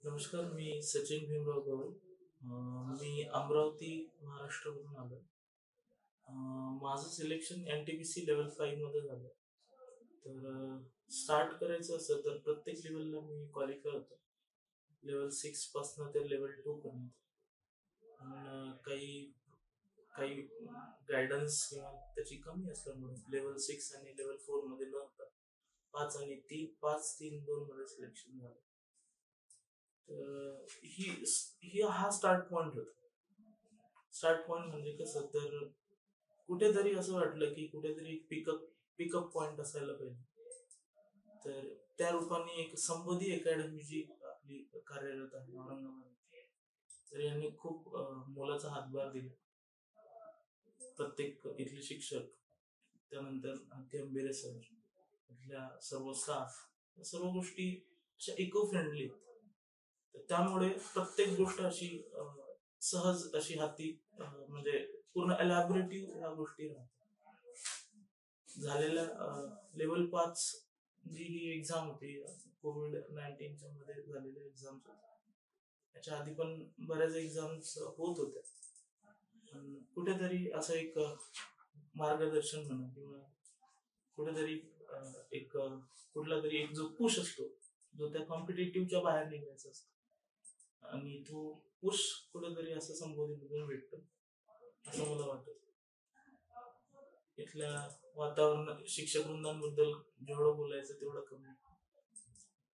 नमस्कार, मी सचिन भीमराव गवई. मी अमरावती, महाराष्ट्रामधून आलो. माझं सिलेक्शन NTPC लेवल 5 मध्ये झालं. तर स्टार्ट करायचं असं तर प्रत्येक लेवलला मी क्वालिफाय होतो. लेवल 6 पासून ते लेवल 2 पर्यंत. पण काही काही गायडन्स किंवा त्याची कमी असल्यामुळे लेवल 6 आणि लेवल 4 मध्ये न होता 5-3-2 मध्ये सिलेक्शन झालं. तर ही हा स्टार्ट पॉइंट होता. स्टार्ट पॉइंट म्हणजे कसं तर कुठेतरी असं वाटलं की कुठेतरी पिकअप पिकअप पॉइंट असायला पाहिजे. तर त्या रूपाने एक संबोधी अकॅडमी जी आपली कार्यरत आहे औरंगाबाद, तर यांनी खूप मोलाचा हातभार दिला. प्रत्येक इथले शिक्षक, त्यानंतर अंबिरे सर, इथल्या सर्व स्टाफ, सर्व गोष्टी अशा इको फ्रेंडली. तर त्यामुळे प्रत्येक गोष्ट अशी सहज अशी हाती म्हणजे पूर्ण एलॅबोरेटिव्ह ह्या गोष्टी राहतात. झालेल्या लेवल 5 जी ही एक्झाम होती, कोविड-19 मध्ये झालेल्या एक्झाम्स होत्या. त्याच्या आधी पण बऱ्याच एक्झाम्स होत होत्या. कुठेतरी असं एक मार्गदर्शन म्हणा किंवा कुठेतरी एक कुठला तरी एक जो पुश असतो, जो त्या कॉम्पिटेटिव्हच्या बाहेर निघायचा असतो, आणि तो पुश कुठेतरी असं संबोधीमधून भेटतो असं मला वाटतं. इथल्या वातावरण शिक्षक वृंदांबद्दल जेवढं बोलायचं तेवढं कमी.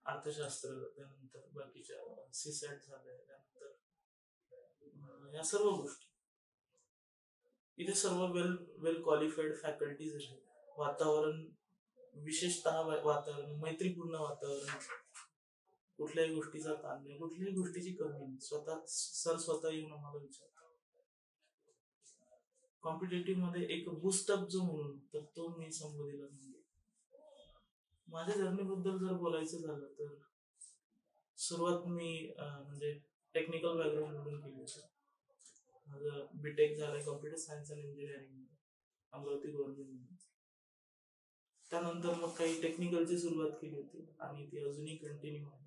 अर्थशास्त्र, त्यानंतर बाकीच्या सीसॅट झाल्या, त्यानंतर या सर्व गोष्टी इथे सर्व वेल वेल क्वालिफाईड फॅकल्टीज आहे. वातावरण, विशेषतः वातावरण मैत्रीपूर्ण वातावरण, कुठल्याही गोष्टीचा ताण नाही, कुठल्याही गोष्टीची कमी नाही. स्वतः येऊन आम्हाला विचारतात. कॉम्पिटेटिव्ह मध्ये एक बुस्टअप जो म्हणून तर तो मी संबोधीला म्हणजे माझ्या जर्नीबद्दल जर बोलायचं झालं तर सुरुवात मी म्हणजे टेक्निकल बॅकग्राऊंड मधून केली होती. माझं बीटेक झालंय computer science and engineering Amravati government. त्यानंतर मग काही टेक्निकलची सुरुवात केली होती आणि ती अजूनही कंटिन्यू आहे.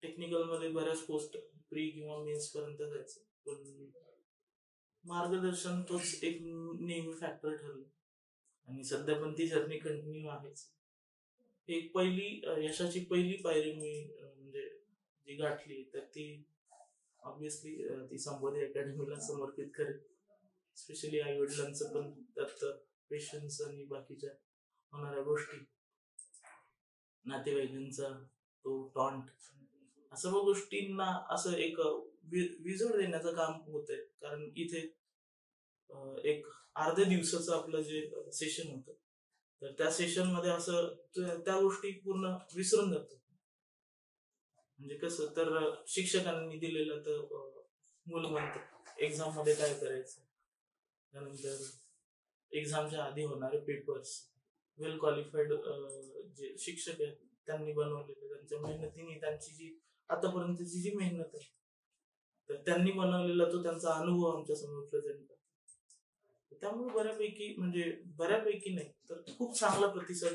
टेक्निकल मध्ये बऱ्याच पोस्ट प्री किंवा मेन्स पर्यंत जायचं, पण मार्गदर्शन तोच एक नेहमी फॅक्टर ठरला आणि सध्या पण ती जर्नी कंटिन्यू आहेच. एक यशाची पहिली पायरी मी म्हणजे जी गाठली तर ती ऑब्विसली ती संबोधी अकॅडमीला समर्पित करेल. स्पेशली आई वडिलांचं पण त्यात पेशन्स आणि बाकीच्या होणाऱ्या गोष्टी, नातेवाईकांचा तो टॉन्ट, सर्व गोष्टींना असं एक विजोड देण्याचं काम होतंय. कारण इथे एक अर्ध्या दिवसाचं आपलं जे सेशन होतं, तर त्या सेशन मध्ये असं त्या गोष्टी पूर्ण विसरून जातो. म्हणजे कसं तर शिक्षकांनी दिलेलं तर मूलमंत्र, एक्झाम मध्ये काय करायचं, त्यानंतर एक्झामच्या आधी होणारे पेपर्स, वेल क्वालिफाईड जे शिक्षक आहेत त्यांनी बनवलेले, त्यांच्या मेहनतीने त्यांची जी आतापर्यंतची जी मेहनत आहे तर त्यांनी बनवलेला तो त्यांचा अनुभव आमच्या समोर प्रेझेंट करतो. त्यामुळे बऱ्यापैकी नाही तर खूप चांगला प्रतिसाद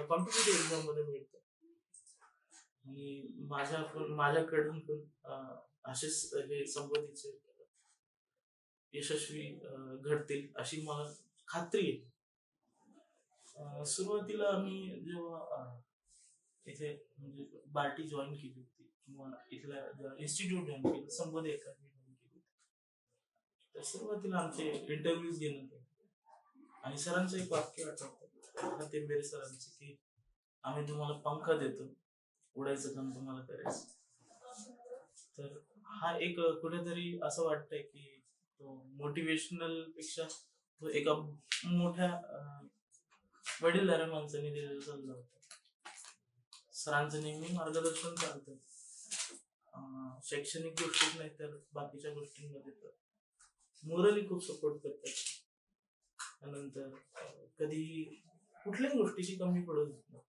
कॉम्पिटेटिव्ह एक्झाम मध्ये मिळतो. आणि माझ्याकडून पण असेच हे संबंधीचे यशस्वी घडतील अशी मला खात्री आहे. सुरुवातीला आम्ही जेव्हा इथे म्हणजे बार्टी जॉईन केली होती किंवा इथल्या इन्स्टिट्यूट जॉईन केलं, संबोधी अकॅडमी जॉईन केली होती, तर सुरुवातीला आमचे इंटरव्ह्यूज घेण्यात आले आणि सरांचं एक वाक्य आठवतं, तेंबेरे सरांचं, की आम्ही तुम्हाला पंखा देतो, उडायचं काम तुम्हाला करायचं. तर हा एक कुठेतरी असं वाटतंय की तो मोटिवेशनल पेक्षा तो एका मोठ्या वडीलधाऱ्या माणसाने दिलेला सल्ला होता. सरांचं नेहमी मार्गदर्शन चालतं, शैक्षणिक गोष्टीत नाही तर बाकीच्या गोष्टींमध्ये तर मोरली खूप सपोर्ट करतात. त्यानंतर कधीही कुठल्याही गोष्टीची कमी पडत नाही.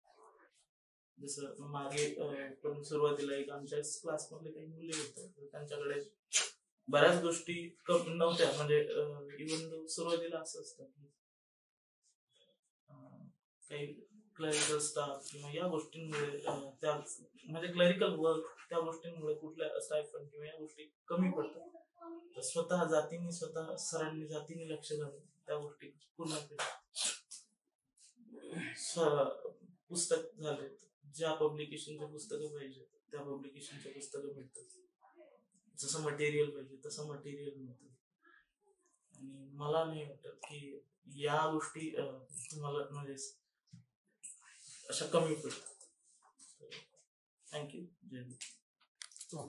जसं मागे पण सुरुवातीला एक आमच्या क्लासमधले काही मुले होते, त्यांच्याकडे बऱ्याच गोष्टी नव्हत्या. म्हणजे इव्हन सुरुवातीला असं असतं की काही क्लरिकल स्टाफ किंवा या गोष्टींमुळे त्या म्हणजे क्लरिकल वर्क त्या गोष्टींमुळे कुठल्या स्टायफंड किंवा या गोष्टी कमी पडतात. तर स्वतः सरांनी जातीने लक्ष घालून त्या गोष्टी पूर्ण केल्या. पुस्तक झाले, ज्या पब्लिकेशनचे पुस्तकं पाहिजे त्या पब्लिकेशनचे पुस्तकं मिळतात, जसं मटेरियल पाहिजे तसं मटेरियल मिळतं. आणि मला नाही वाटत की या गोष्टी तुम्हाला म्हणजे अशा कमी पडतात. थँक्यू. जय हिंद.